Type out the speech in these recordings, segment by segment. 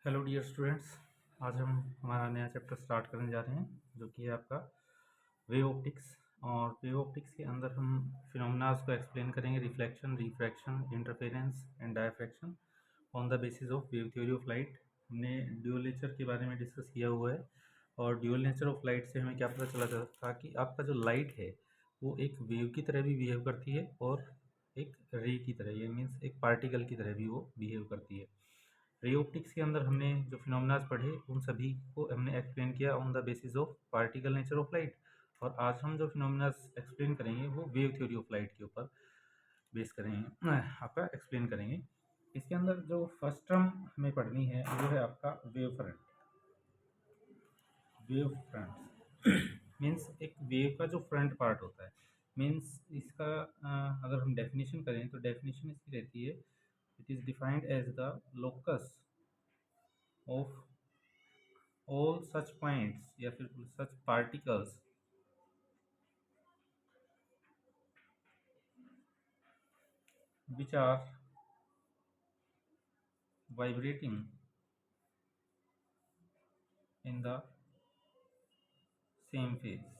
Hello dear students. आज हम हमारा नया चैप्टर स्टार्ट करने जा रहे हैं जो कि है आपका वेव ऑप्टिक्स। और वेव ऑप्टिक्स के अंदर हम फिनोमेनास को एक्सप्लेन करेंगे, reflection, refraction, interference and diffraction on the basis of wave theory of light. हमने ड्यूअल नेचर के बारे में डिस्कस किया हुआ है और ड्यूअल नेचर ऑफ लाइट से हमें क्या पता चला था कि आपका जो लाइट है वो एक वेव की तरह भी बिहेव करती है और एक रे की तरह, ये मीन्स एक पार्टिकल की तरह भी वो बिहेव करती है। रे ऑप्टिक्स के अंदर हमने जो फिनोमेनास पढ़े उन सभी को हमने एक्सप्लेन किया on the basis of particle nature of light. और आज हम जो फिनोमेनास एक्सप्लेन करेंगे वो वेव थ्योरी ऑफ लाइट के ऊपर बेस करेंगे, आपका एक्सप्लेन करेंगे। इसके अंदर जो फर्स्ट टर्म हमें पढ़नी है वो है आपका wave front. Wave front means एक वेव का जो फ्रंट पार्ट होता है, मीन्स इसका अगर हम डेफिनेशन करें तो डेफिनेशन इसकी रहती है, it is defined as the locus of all such points या फिर such particles which are vibrating in the same phase।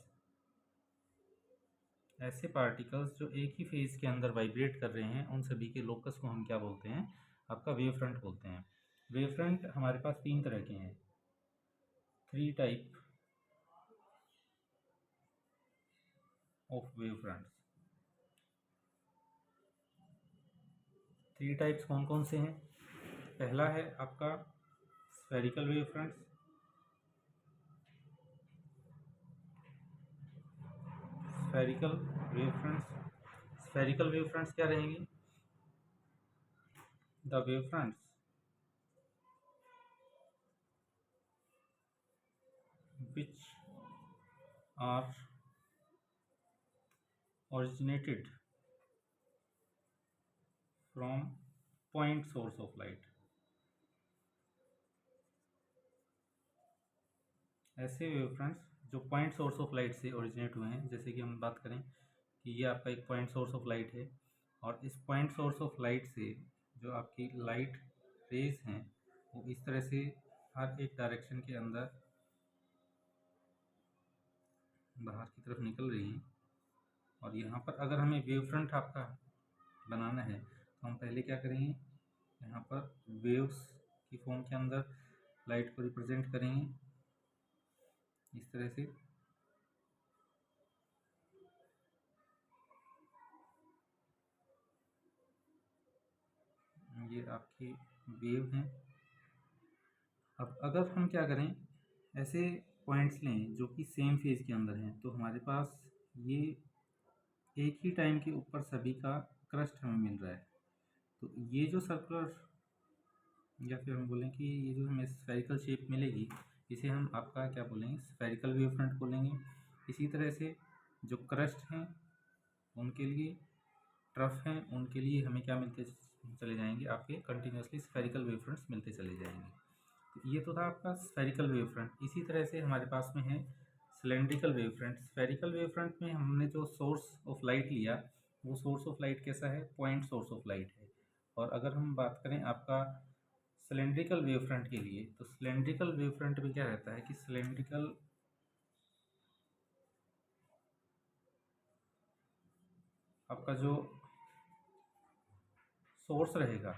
ऐसे पार्टिकल्स जो एक ही फेज के अंदर वाइब्रेट कर रहे हैं उन सभी के लोकस को हम क्या बोलते हैं, आपका वेव फ्रंट बोलते हैं। वेव फ्रंट हमारे पास तीन तरह के हैं, three type of wave fronts. Three types कौन कौन से हैं? पहला है आपका spherical wave fronts, spherical wave fronts. Spherical wave fronts क्या रहेंगे? The wave fronts which are originated from point source of light। ऐसे वेव फ्रंट्स जो पॉइंट सोर्स ऑफ लाइट से ओरिजिनेट हुए हैं, जैसे कि हम बात करें कि ये आपका एक पॉइंट सोर्स ऑफ लाइट है और इस पॉइंट सोर्स ऑफ लाइट से जो आपकी लाइट रेज हैं वो इस तरह से हर एक डायरेक्शन के अंदर बाहर की तरफ निकल रही हैं। और यहाँ पर अगर हमें वेव फ्रंट आपका बनाना है तो हम पहले क्या करेंगे, यहाँ पर वेव्स की फॉर्म के अंदर लाइट को रिप्रेजेंट करेंगे इस तरह से। ये आपकी वेव हैं। अब अगर हम क्या करें, ऐसे पॉइंट्स लें जो कि सेम फेज के अंदर हैं, तो हमारे पास ये एक ही टाइम के ऊपर सभी का क्रस्ट हमें मिल रहा है। तो ये जो सर्कुलर या फिर हम बोलें कि ये जो हमें स्फेरिकल शेप मिलेगी इसे हम आपका क्या बोलेंगे, स्फेरिकल वेव फ्रंट बोलेंगे। इसी तरह से जो क्रस्ट हैं उनके लिए, ट्रफ हैं उनके लिए हमें क्या मिलते चले जाएंगे, आपके कंटिन्यूसली स्फेरिकल वेव फ्रंट्स मिलते चले जाएंगे। तो ये तो था आपका स्फेरिकल वेव फ्रंट। इसी तरह से हमारे पास में है cylindrical wave front. Spherical wave front में हमने जो सोर्स ऑफ लाइट लिया वो सोर्स ऑफ लाइट कैसा है, पॉइंट सोर्स ऑफ लाइट है। और अगर हम बात करें आपका सिलेंड्रिकल वेव फ्रंट के लिए, तो सिलेंड्रिकल वेव फ्रंट में क्या रहता है कि सिलेंड्रिकल आपका जो सोर्स रहेगा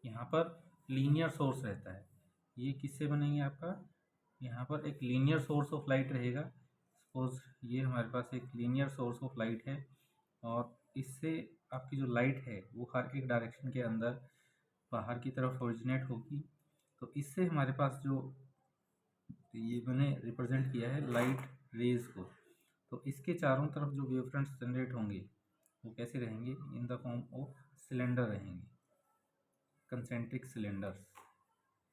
यहाँ पर लीनियर सोर्स रहता है। ये किससे बनेंगे, आपका यहाँ पर एक लीनियर सोर्स ऑफ लाइट रहेगा। सपोज ये हमारे पास एक लीनियर सोर्स ऑफ लाइट है और इससे आपकी जो लाइट है वो हर एक डायरेक्शन के अंदर बाहर की तरफ ओरिजिनेट होगी। तो इससे हमारे पास जो ये मैंने रिप्रेजेंट किया है लाइट रेज को, तो इसके चारों तरफ जो वेव फ्रंट्स जनरेट होंगे वो कैसे रहेंगे, in the form of cylinder रहेंगे, कंसेंट्रिक सिलेंडर्स।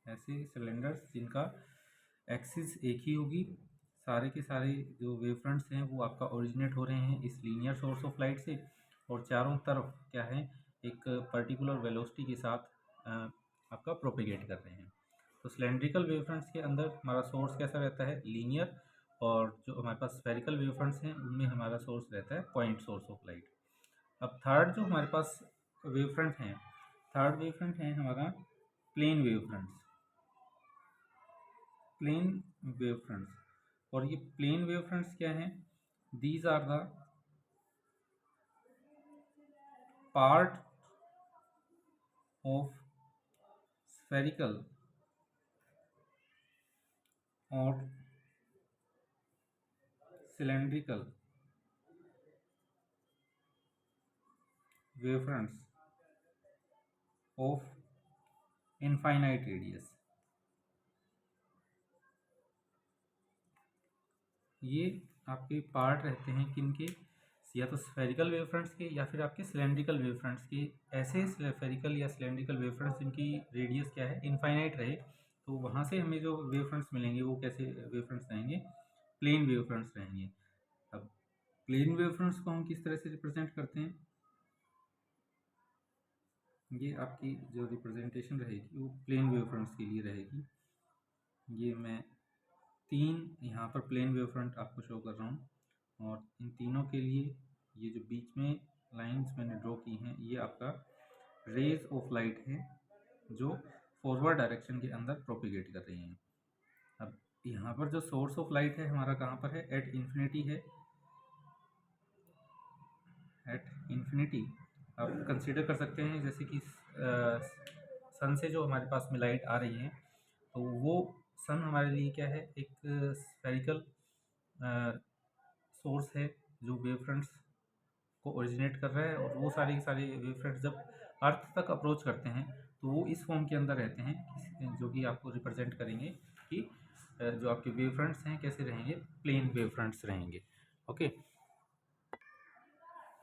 ऐसे सिलेंडर्स जिनका एक्सिस एक ही होगी, सारे के सारे जो वेव फ्रंट्स हैं वो आपका ओरिजिनेट हो रहे हैं इस लीनियर सोर्स ऑफ लाइट से और चारों तरफ क्या है, एक पर्टिकुलर वेलोसिटी के साथ आपका प्रोपेगेट कर रहे हैं। तो सिलेंड्रिकल वेव फ्रंट्स के अंदर हमारा सोर्स कैसा रहता है, लीनियर। और जो हमारे पास स्फेरिकल वेव फ्रंट्स हैं उनमें हमारा सोर्स रहता है पॉइंट सोर्स ऑफ लाइट। अब थर्ड जो हमारे पास वेव फ्रंट हैं, थर्ड वेव फ्रंट है हमारा plane wave fronts, plane wave fronts. और ये प्लेन वेव फ्रंट्स क्या हैं? These are the part of spherical or cylindrical wavefronts of infinite radius। ये आपके पार्ट रहते हैं किनके? या तो स्फेरिकल वेवफ्रंट्स के या फिर आपके सिलेंड्रिकल वेवफ्रंट्स के। ऐसे स्फेरिकल या सिलेंड्रिकल वेवफ्रंट्स जिनकी रेडियस क्या है? इनफाइनाइट रहे, तो वहाँ से हमें जो वेवफ्रंट्स मिलेंगे वो कैसे वेवफ्रंट्स रहेंगे? प्लेन वेवफ्रंट्स रहेंगे। अब प्लेन वेवफ्रंट्स को हम किस तरह से रिप्रेजेंट करते हैं? ये आपकी जो रिप्रेजेंटेशन रहेगी वो प्लेन वेवफ्रंट्स के लिए रहेगी। ये मैं 3 यहाँ पर प्लेन वेवफ्रंट आपको शो कर रहा हूँ, और इन तीनों के लिए ये जो बीच में लाइंस मैंने ड्रॉ की हैं ये आपका रेज ऑफ लाइट है जो फॉरवर्ड डायरेक्शन के अंदर प्रोपिगेट कर रही हैं। अब यहाँ पर जो सोर्स ऑफ लाइट है हमारा कहाँ पर है? एट इन्फिनिटी है। एट इन्फिनिटी आप कंसीडर कर सकते हैं जैसे कि सन से जो हमारे पास में लाइट आ रही है, तो वो सन हमारे लिए क्या है? एक स्फेरिकल सोर्स है जो वेवफ्रंट्स को ओरिजिनेट कर रहा है, और वो सारे के सारे वेवफ्रंट्स जब अर्थ तक अप्रोच करते हैं तो वो इस फॉर्म के अंदर रहते हैं, जो कि आपको रिप्रेजेंट करेंगे कि जो आपके वेवफ्रंट्स हैं कैसे रहेंगे? प्लेन वेवफ्रंट्स रहेंगे। ओके,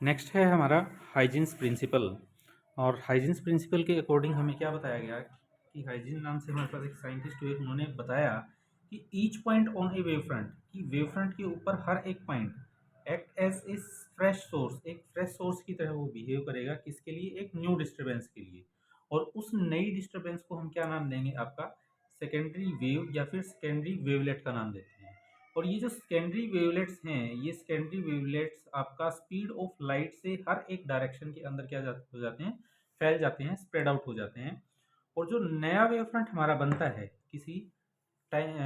नेक्स्ट है हमारा हाइजीन्स प्रिंसिपल। और हाइजीन्स प्रिंसिपल के अकॉर्डिंग हमें क्या बताया गया कि हाइजीन नाम से हमारे पास एक साइंटिस्ट हुए, उन्होंने बताया कि each point on a wave front, कि वेव फ्रंट के ऊपर हर एक point act as a fresh source, एक फ्रेश सोर्स की तरह वो बिहेव करेगा। किसके लिए? एक न्यू डिस्टर्बेंस के लिए। और उस नई डिस्टर्बेंस को हम क्या नाम देंगे? आपका सेकेंडरी वेव या फिर सेकेंडरी वेवलेट का नाम देते हैं। और ये जो सेकेंडरी वेवलेट्स हैं, ये सेकेंडरी वेवलेट्स आपका स्पीड ऑफ लाइट से हर एक डायरेक्शन के अंदर क्या हो जाते हैं? फैल जाते हैं, स्प्रेड आउट हो जाते हैं। और जो नया वेव फ्रंट हमारा बनता है किसी time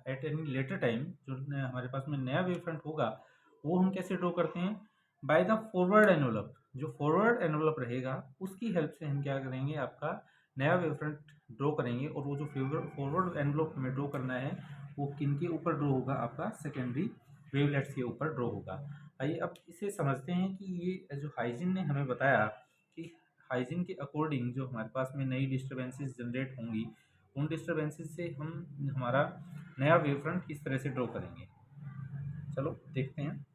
at any later time, जो हमारे पास में नया वेव फ्रंट होगा वो हम कैसे ड्रॉ करते हैं? By the forward envelope. जो फॉरवर्ड एनवलप रहेगा उसकी हेल्प से हम क्या करेंगे? आपका नया वेव फ्रंट ड्रॉ करेंगे। और वो जो फॉरवर्ड एनवलप हमें ड्रॉ करना है वो किन के ऊपर ड्रॉ होगा? आपका सेकेंडरी वेवलेट्स के ऊपर ड्रॉ होगा। आइए अब इसे समझते हैं कि ये जो हाइजीन ने हमें बताया कि हाइजीन के अकॉर्डिंग जो हमारे पास में नई डिस्टर्बेंसेस जनरेट होंगी, उन डिस्टर्बेंसेस से हम हमारा नया वेव फ्रंट किस तरह से ड्रॉ करेंगे। चलो देखते हैं।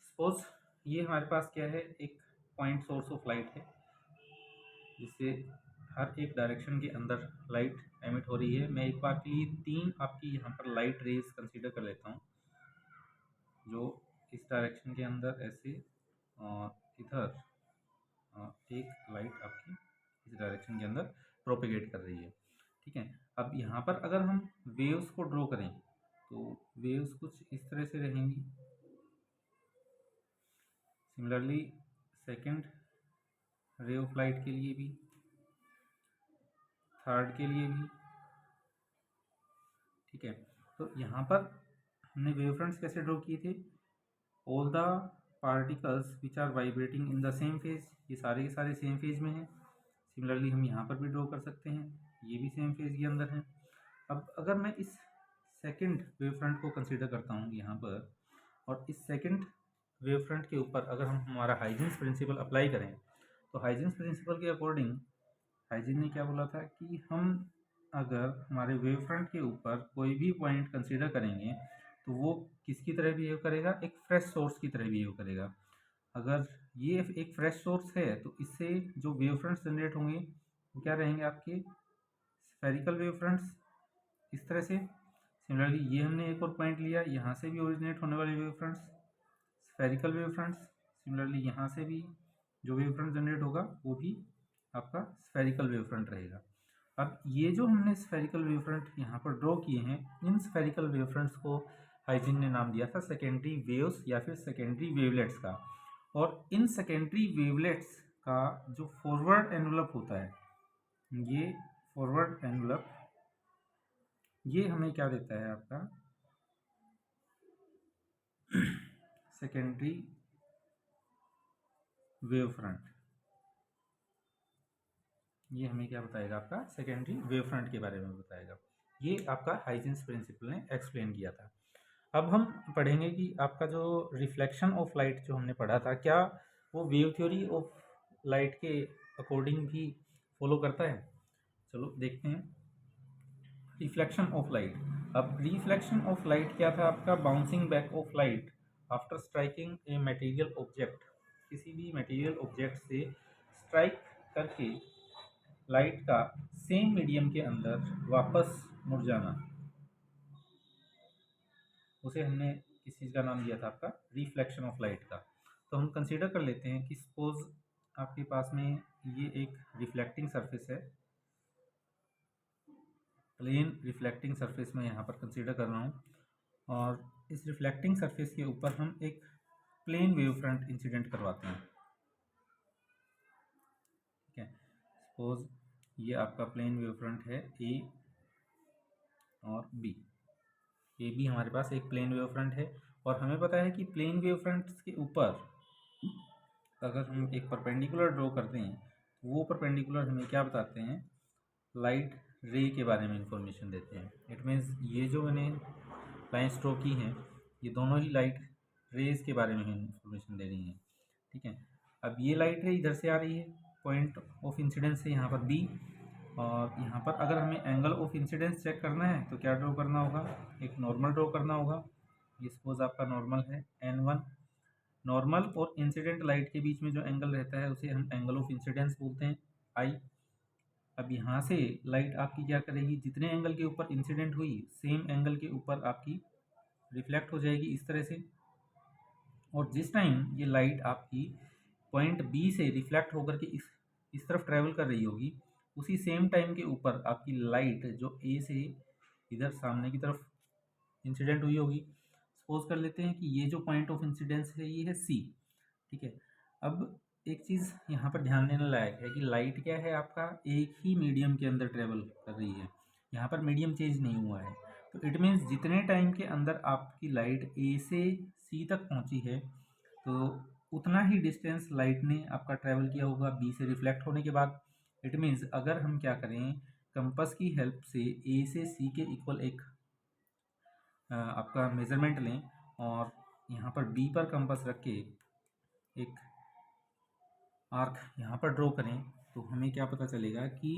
सपोज ये हमारे पास क्या है? एक पॉइंट सोर्स ऑफ लाइट है जिससे हर एक डायरेक्शन के अंदर लाइट एमिट हो रही है। मैं एक बार के लिए 3 आपकी यहाँ पर लाइट रेज कंसीडर कर लेता हूँ, जो इस डायरेक्शन के अंदर ऐसे, और इधर एक लाइट आपकी इस डायरेक्शन के अंदर प्रोपेगेट कर रही है। ठीक है, अब यहाँ पर अगर हम वेव्स को ड्रॉ करें तो वेव्स कुछ इस तरह से रहेंगी। Similarly second ray of light के लिए भी, थर्ड के लिए भी। ठीक है, तो यहाँ पर हमने वेवफ्रंट्स कैसे ड्रॉ किए थे? All the particles which are vibrating in the same phase, ये सारे के सारे सेम फेज में हैं। सिमिलरली हम यहाँ पर भी ड्रॉ कर सकते हैं, ये भी सेम फेज के अंदर हैं। अब अगर मैं इस सेकंड वेव फ्रंट को कंसीडर करता हूँ यहाँ पर, और इस सेकंड वेव फ्रंट के ऊपर अगर हम हमारा हाइजीन्स प्रिंसिपल अप्लाई करें, तो हाइजीन्स प्रिंसिपल के अकॉर्डिंग हाइजीन ने क्या बोला था कि हम अगर हमारे वेव फ्रंट के ऊपर कोई भी पॉइंट कंसीडर करेंगे तो वो किसकी तरह बिहेव करेगा? एक फ्रेश सोर्स की तरह बिहेव करेगा। अगर ये एक फ्रेश सोर्स है तो इससे जो वेव फ्रंट्स जनरेट होंगे वो क्या रहेंगे? आपके स्फेरिकल वेव फ्रंट्स इस तरह से। सिमिलरली ये हमने एक और पॉइंट लिया, यहाँ से भी ओरिजिनेट होने वाले wave fronts spherical wave fronts. Similarly यहाँ से भी जो वेव फ्रंट जनरेट होगा वो भी आपका स्फेरिकल वेव फ्रंट रहेगा। अब ये जो हमने स्फेरिकल वेव फ्रंट यहाँ पर ड्रॉ किए हैं, इन स्फेरिकल वेव फ्रंट्स को हाइजीन ने नाम दिया था सेकेंडरी वेव्स या फिर सेकेंडरी वेवलेट्स का। और इन सेकेंडरी वेवलेट्स का जो फॉरवर्ड एनवलप होता है, ये फॉरवर्ड एनवलप ये हमें क्या देता है आपका सेकेंडरी वेव फ्रंट। ये हमें क्या बताएगा, आपका सेकेंडरी वेव फ्रंट के बारे में बताएगा। ये आपका हाइजेंस प्रिंसिपल ने एक्सप्लेन किया था। अब हम पढ़ेंगे कि आपका जो रिफ्लेक्शन ऑफ लाइट जो हमने पढ़ा था, क्या वो वेव थ्योरी ऑफ लाइट के अकॉर्डिंग भी फॉलो करता है। चलो देखते हैं रिफ्लेक्शन ऑफ लाइट। अब रिफ्लेक्शन ऑफ लाइट क्या था आपका, bouncing back of light after striking a material object. किसी भी मटेरियल ऑब्जेक्ट से स्ट्राइक करके लाइट का सेम मीडियम के अंदर वापस मुड़ जाना, उसे हमने किस चीज़ का नाम दिया था आपका, रिफ्लेक्शन ऑफ लाइट का। तो हम कंसीडर कर लेते हैं कि सपोज आपके पास में ये एक रिफ्लेक्टिंग सरफेस है, प्लेन रिफ्लेक्टिंग सरफेस में यहाँ पर कंसीडर कर रहा हूँ, और इस रिफ्लेक्टिंग सरफेस के ऊपर हम एक प्लेन वेव फ्रंट इंसिडेंट करवाते हैं। ठीक है, सपोज ये आपका प्लेन वेव फ्रंट है ए और बी। ए बी हमारे पास एक प्लेन वेव फ्रंट है, और हमें पता है कि प्लेन वेव फ्रंट के ऊपर अगर हम एक परपेंडिकुलर ड्रॉ करते हैं तो वो परपेंडिकुलर हमें क्या बताते हैं, लाइट रे के बारे में इंफॉर्मेशन देते हैं। इट मीन्स ये जो मैंने लाइन्स ड्रॉ की हैं ये दोनों ही लाइट रेज के बारे में इंफॉर्मेशन दे रही हैं। ठीक है, अब ये लाइट रे इधर से आ रही है पॉइंट ऑफ इंसिडेंस से यहाँ पर बी, और यहाँ पर अगर हमें एंगल ऑफ इंसिडेंस चेक करना है तो क्या ड्रॉ करना होगा, एक नॉर्मल ड्रॉ करना होगा। ये सपोज आपका नॉर्मल है N1। नॉर्मल और इंसिडेंट लाइट के बीच में जो एंगल रहता है उसे हम एंगल ऑफ इंसिडेंस बोलते हैं I। अब यहाँ से लाइट आपकी क्या करेगी, जितने एंगल के ऊपर इंसिडेंट हुई सेम एंगल के ऊपर आपकी रिफ्लेक्ट हो जाएगी इस तरह से, और जिस टाइम ये लाइट आपकी पॉइंट बी से रिफ्लेक्ट होकर के इस तरफ ट्रैवल कर रही होगी, उसी सेम टाइम के ऊपर आपकी लाइट जो ए से इधर सामने की तरफ इंसिडेंट हुई होगी। सपोज कर लेते हैं कि ये जो पॉइंट ऑफ इंसिडेंस है ये है सी। ठीक है, अब एक चीज़ यहाँ पर ध्यान देने लायक है कि लाइट क्या है आपका एक ही मीडियम के अंदर ट्रेवल कर रही है, यहाँ पर मीडियम चेंज नहीं हुआ है। तो इट मीन्स जितने टाइम के अंदर आपकी लाइट ए से सी तक पहुँची है तो उतना ही डिस्टेंस लाइट ने आपका ट्रैवल किया होगा बी से रिफ्लेक्ट होने के बाद। इट मीन्स अगर हम क्या करें, कंपास की हेल्प से ए से सी के इक्वल एक आपका मेज़रमेंट लें और यहाँ पर बी पर कंपास रख के एक आर्क यहाँ पर ड्रॉ करें, तो हमें क्या पता चलेगा कि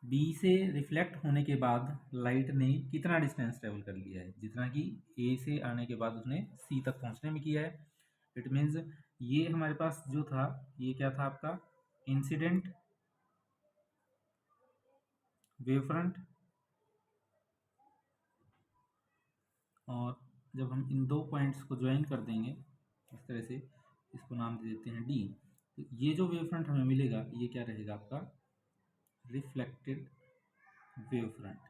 बी से रिफ्लेक्ट होने के बाद लाइट ने कितना डिस्टेंस ट्रेवल कर लिया है, जितना कि ए से आने के बाद उसने सी तक पहुँचने में किया है। इट मीन्स ये हमारे पास जो था ये क्या था आपका इंसिडेंट वेव फ्रंट, और जब हम इन दो पॉइंट्स को ज्वाइन कर देंगे इस तरह से, इसको नाम दे देते हैं डी, तो ये जो वेव फ्रंट हमें मिलेगा ये क्या रहेगा आपका रिफ्लेक्टेड वेव फ्रंट।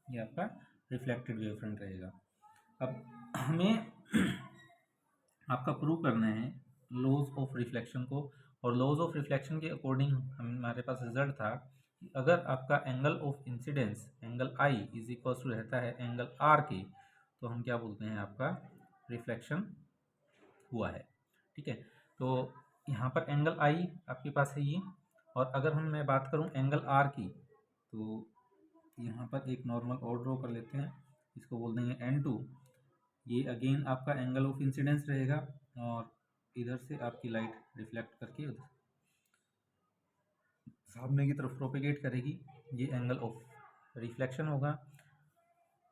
ये आपका रिफ्लेक्टेड वेव फ्रंट रहेगा। अब हमें आपका प्रूव करना है लॉज ऑफ रिफ्लेक्शन को, और लॉज ऑफ रिफ्लेक्शन के अकॉर्डिंग हमारे पास रिजल्ट था कि अगर आपका angle of incidence angle I is equal to रहता है एंगल आर के, तो हम क्या बोलते हैं आपका रिफ्लेक्शन हुआ है। ठीक है, तो यहाँ पर एंगल आई आपके पास है ये, और अगर मैं बात करूँ एंगल आर की, तो यहाँ पर एक नॉर्मल और ड्रॉ कर लेते हैं, इसको बोल देंगे N2। ये अगेन आपका एंगल ऑफ इंसिडेंस रहेगा, और इधर से आपकी लाइट रिफ्लेक्ट करके उधर सामने की तरफ प्रोपेगेट करेगी, ये एंगल ऑफ रिफ्लेक्शन होगा।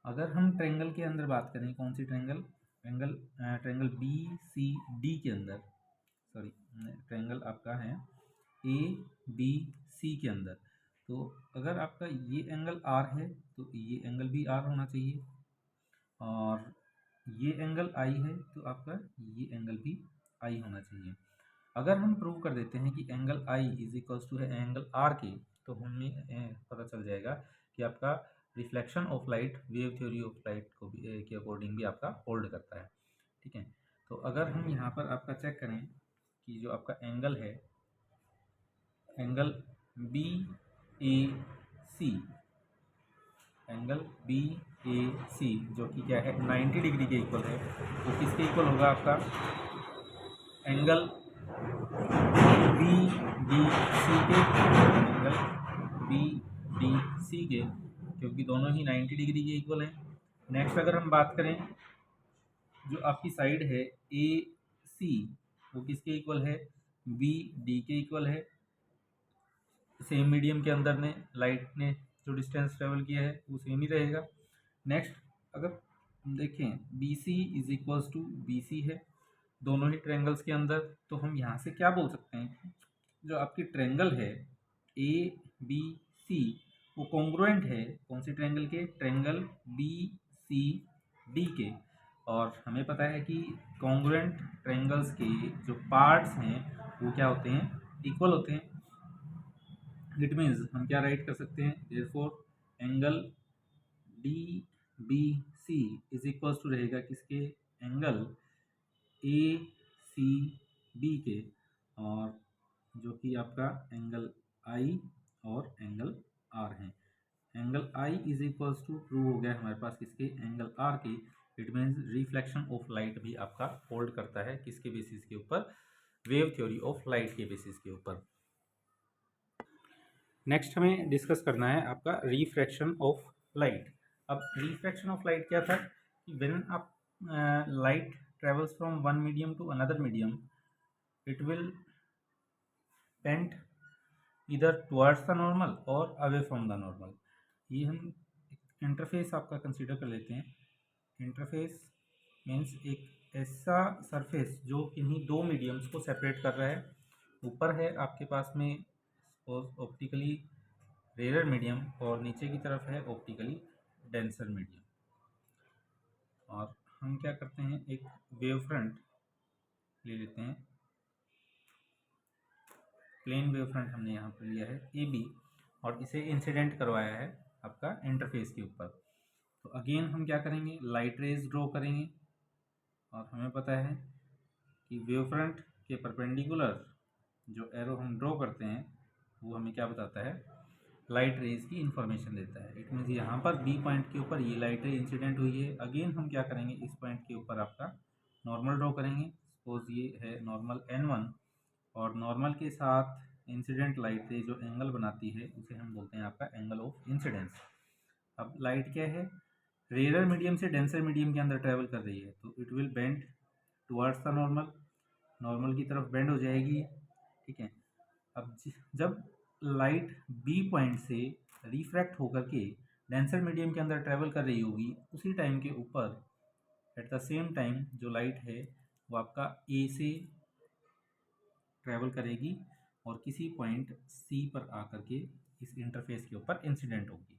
अगर हम ट्रेंगल के अंदर बात करें, कौन सी triangle, triangle B C D के अंदर, सॉरी ट्रेंगल आपका है ए बी सी के अंदर, तो अगर आपका ये एंगल आर है तो ये एंगल भी आर होना चाहिए, और ये एंगल आई है तो आपका ये एंगल भी आई होना चाहिए। अगर हम प्रूव कर देते हैं कि angle I is equals to है एंगल आर के, तो हमें पता चल जाएगा कि आपका reflection of light wave theory of light को भी के अकॉर्डिंग भी आपका होल्ड करता है। ठीक है, तो अगर हम यहाँ पर आपका चेक करें कि जो आपका एंगल है, एंगल बी ए सी, एंगल बी ए सी जो कि क्या है 90 डिग्री के इक्वल है, वो किसके इक्वल होगा आपका एंगल बी डी सी के, एंगल बी डी सी के, क्योंकि दोनों ही 90 डिग्री के इक्वल है। नेक्स्ट अगर हम बात करें, जो आपकी साइड है ए सी वो किसके इक्वल है, बी डी के इक्वल है। सेम मीडियम के अंदर ने लाइट ने जो डिस्टेंस ट्रेवल किया है वो सेम ही रहेगा। नेक्स्ट अगर हम देखें B C is equals to B C है दोनों ही ट्रेंगल्स के अंदर, तो हम यहाँ से क्या बोल सकते हैं, जो आपकी ट्रेंगल है ए बी सी वो कॉन्ग्रुएंट है कौन सी ट्रेंगल के, ट्रेंगल बी सी डी के। और हमें पता है कि कॉन्ग्रुएंट ट्रेंगल्स के जो पार्ट्स हैं वो क्या होते हैं, इक्वल होते हैं। इट मीन्स हम क्या राइट कर सकते हैं, therefore angle D B C is equals to रहेगा किसके, एंगल ए सी बी के, और जो कि आपका एंगल आई और एंगल आर है। Angle I is equals to prove हो गया हमारे पास किसके, एंगल आर के। It means reflection of light भी आपका होल्ड करता है किसके बेसिस के ऊपर, वेव थ्योरी ऑफ लाइट के बेसिस के ऊपर। नेक्स्ट हमें डिस्कस करना है आपका रिफ्रैक्शन ऑफ लाइट। अब रिफ्रैक्शन ऑफ लाइट क्या था कि व्हेन आप light travels from one medium to another medium, it will bend इधर टुवर्ड्स द नॉर्मल और अवे फ्रॉम द नॉर्मल। ये हम इंटरफेस आपका कंसीडर कर लेते हैं। इंटरफेस मीन्स एक ऐसा सरफेस जो किन्हीं दो मीडियम्स को सेपरेट कर रहा है। ऊपर है आपके पास में ऑप्टिकली रेयर मीडियम और नीचे की तरफ है ऑप्टिकली डेंसर मीडियम। और हम क्या करते हैं, एक वेव फ्रंट ले लेते हैं, प्लेन वेव फ्रंट हमने यहाँ पर लिया है ए बी, और इसे इंसिडेंट करवाया है आपका इंटरफेस के ऊपर। तो अगेन हम क्या करेंगे, लाइट रेज ड्रॉ करेंगे, और हमें पता है कि वेव फ्रंट के परपेंडिकुलर जो एरो हम ड्रॉ करते हैं वो हमें क्या बताता है, लाइट रेज की इंफॉर्मेशन देता है। इट मीन्स यहाँ पर बी पॉइंट के ऊपर ये लाइट रे इंसिडेंट हुई है। अगेन हम क्या करेंगे, इस पॉइंट के ऊपर आपका नॉर्मल ड्रॉ करेंगे। सपोज ये है नॉर्मल N1, और नॉर्मल के साथ इंसिडेंट लाइट रे जो एंगल बनाती है उसे हम बोलते हैं आपका एंगल ऑफ इंसिडेंस। अब लाइट क्या है, रेयर मीडियम से डेंसर मीडियम के अंदर ट्रेवल कर रही है, तो it will bend towards the normal, normal की तरफ बेंड हो जाएगी। ठीक है, अब जब लाइट बी पॉइंट से रिफ्रैक्ट होकर के डेंसर मीडियम के अंदर ट्रेवल कर रही होगी, उसी टाइम के ऊपर एट द सेम टाइम जो लाइट है वो आपका ए से ट्रेवल करेगी और किसी पॉइंट सी पर आकर के इस इंटरफेस के ऊपर इंसिडेंट होगी।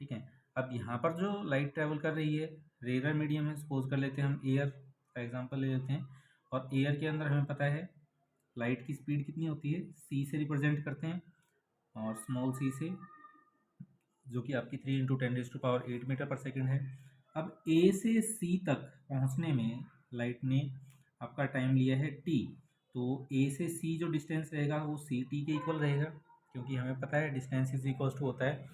ठीक है, अब यहाँ पर जो लाइट ट्रेवल कर रही है रेयर मीडियम है, सपोज कर लेते हैं हम एयर का एग्जांपल ले लेते हैं, और एयर के अंदर हमें पता है लाइट की स्पीड कितनी होती है, सी से रिप्रेजेंट करते हैं, और स्मॉल सी से, जो कि आपकी 3 × 10⁸ मीटर पर सेकेंड है। अब ए से सी तक पहुँचने में लाइट ने आपका टाइम लिया है टी, तो ए से सी जो डिस्टेंस रहेगा वो सी टी के इक्वल रहेगा, क्योंकि हमें पता है डिस्टेंस इज इक्वल टू होता है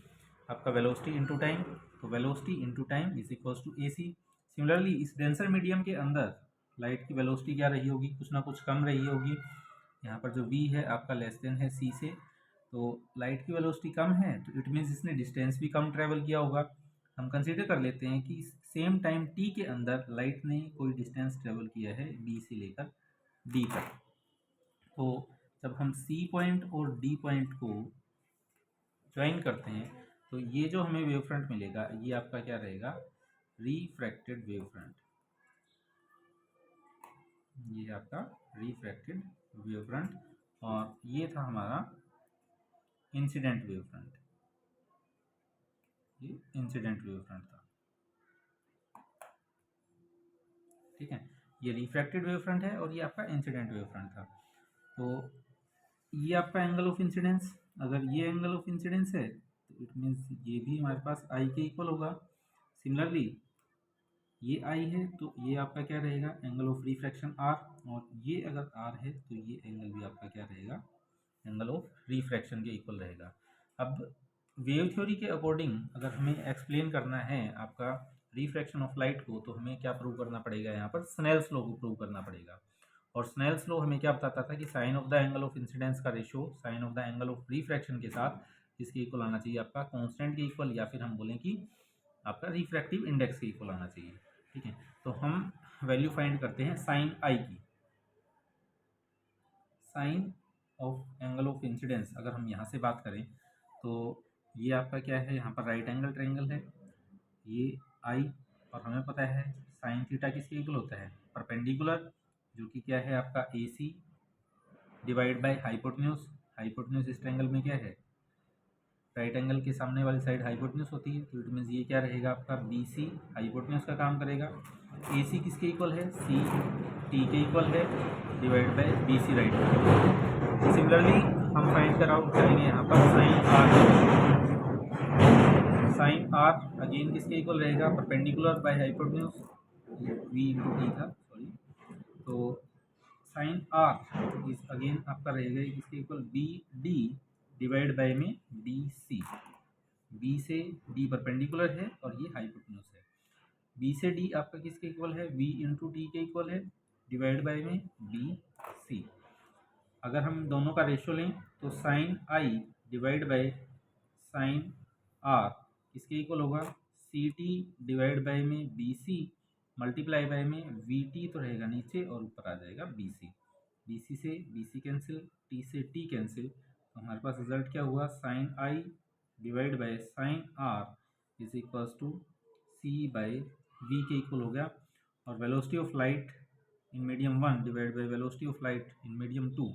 आपका वेलोसिटी इंटू टाइम, तो velocity into time is equal to A C. Similarly इस डेंसर मीडियम के अंदर लाइट की वेलोसिटी क्या रही होगी, कुछ ना कुछ कम रही होगी। यहाँ पर जो v है आपका लेस देन है c से, तो लाइट की वेलोसिटी कम है, तो इट मीन्स इसने डिस्टेंस भी कम ट्रेवल किया होगा। हम कंसीडर कर लेते हैं कि सेम टाइम t के अंदर लाइट ने कोई डिस्टेंस ट्रेवल किया है b से लेकर d तक। तो जब हम c पॉइंट और d पॉइंट को ज्वाइन करते हैं तो ये जो हमें वेव फ्रंट मिलेगा ये आपका क्या रहेगा, रिफ्रैक्टेड वेव फ्रंट। ये आपका रिफ्रैक्टेड वेव फ्रंट, और ये था हमारा इंसिडेंट वेव फ्रंट, ये इंसिडेंट वेव फ्रंट था। ठीक है, ये रिफ्रैक्टेड वेव फ्रंट है और ये आपका इंसिडेंट वेव फ्रंट था। तो ये आपका एंगल ऑफ इंसिडेंस, अगर ये एंगल ऑफ इंसिडेंस है तो इट मीन्स ये भी हमारे पास आई के इक्वल होगा। सिमिलरली ये आई है तो ये आपका क्या रहेगा, एंगल ऑफ रिफ्रैक्शन आर, और ये अगर r है तो ये एंगल भी आपका क्या रहेगा, एंगल ऑफ रिफ्रैक्शन के इक्वल रहेगा। अब वेव थ्योरी के अकॉर्डिंग अगर हमें एक्सप्लेन करना है आपका रिफ्रैक्शन ऑफ लाइट को, तो हमें क्या प्रूव करना पड़ेगा, यहाँ पर स्नेल्स लॉ को प्रूव करना पड़ेगा। और स्नेल्स लॉ हमें क्या बताता था कि sine of the angle of incidence का ratio sine of the angle of refraction के साथ किसके इक्वल आना चाहिए, आपका कांस्टेंट के इक्वल, या फिर हम बोलें कि आपका रिफ्रैक्टिव इंडेक्स के इक्वल आना चाहिए। ठीक है, तो हम वैल्यू फाइंड करते हैं साइन आई की। Sine of angle of incidence अगर हम यहाँ से बात करें तो ये आपका क्या है, यहाँ पर राइट एंगल ट्रायंगल है, ये आई, और हमें पता है साइन थीटा किसके इक्वल होता है, परपेंडिकुलर, जो कि क्या है आपका ए सी डिवाइड बाई हाइपोटेन्यूज। हाइपोटेन्यूज इस ट्रायंगल में क्या है, राइट एंगल के सामने वाली साइड हाइपोटेन्यूज होती है, तो इट मीन्स ये क्या रहेगा आपका बी सी हाइपोटेन्यूज का काम करेगा। ए सी किसके इक्वल है, सी टी के इक्वल है, divide by B C right. Similarly हम फाइंड करेंगे यहाँ पर sine R. Sine R again किसके इक्वल रहेगा, perpendicular by hypotenuse, V into T था सॉरी। तो साइन आर इज अगेन आपका रहेगा किसके equal, B D divide by में बी सी। बी से डी परपेंडिकुलर है और ये हाइपोटेन्यूज है। बी से डी आपका किसके इक्वल है, वी इंटू टी के इक्वल है, डिवाइड बाय में बी सी। अगर हम दोनों का रेशियो लें तो sine I divide by sine R किसके इक्वल होगा, सी टी डिवाइड बाय में बी सी मल्टीप्लाई बाय में वी टी तो रहेगा नीचे और ऊपर आ जाएगा बी सी। बी सी से बी सी कैंसिल, टी से टी कैंसिल, तो हमारे पास रिजल्ट क्या हुआ, sine I divide by sine are is equals to c by v के इक्वल हो गया। और velocity of light in medium 1 divide by velocity of light in medium 2,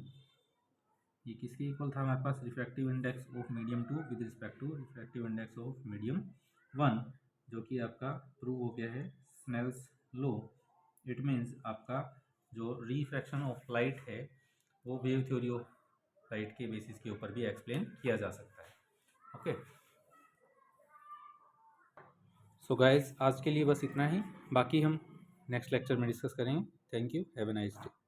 ये किसके इक्वल था हमारे पास, refractive index of medium 2 with respect to refractive index of medium 1, जो कि आपका प्रूव हो गया है स्नेल्स लॉ। इट मीन्स आपका जो रिफ्रैक्शन ऑफ लाइट है वो वेव थ्योरी ऑफ लाइट के बेसिस के ऊपर भी एक्सप्लेन किया जा सकता है। ओके, सो गाइस आज के लिए बस इतना ही, बाकी हम नेक्स्ट लेक्चर में डिस्कस करेंगे। Thank you, have a nice day.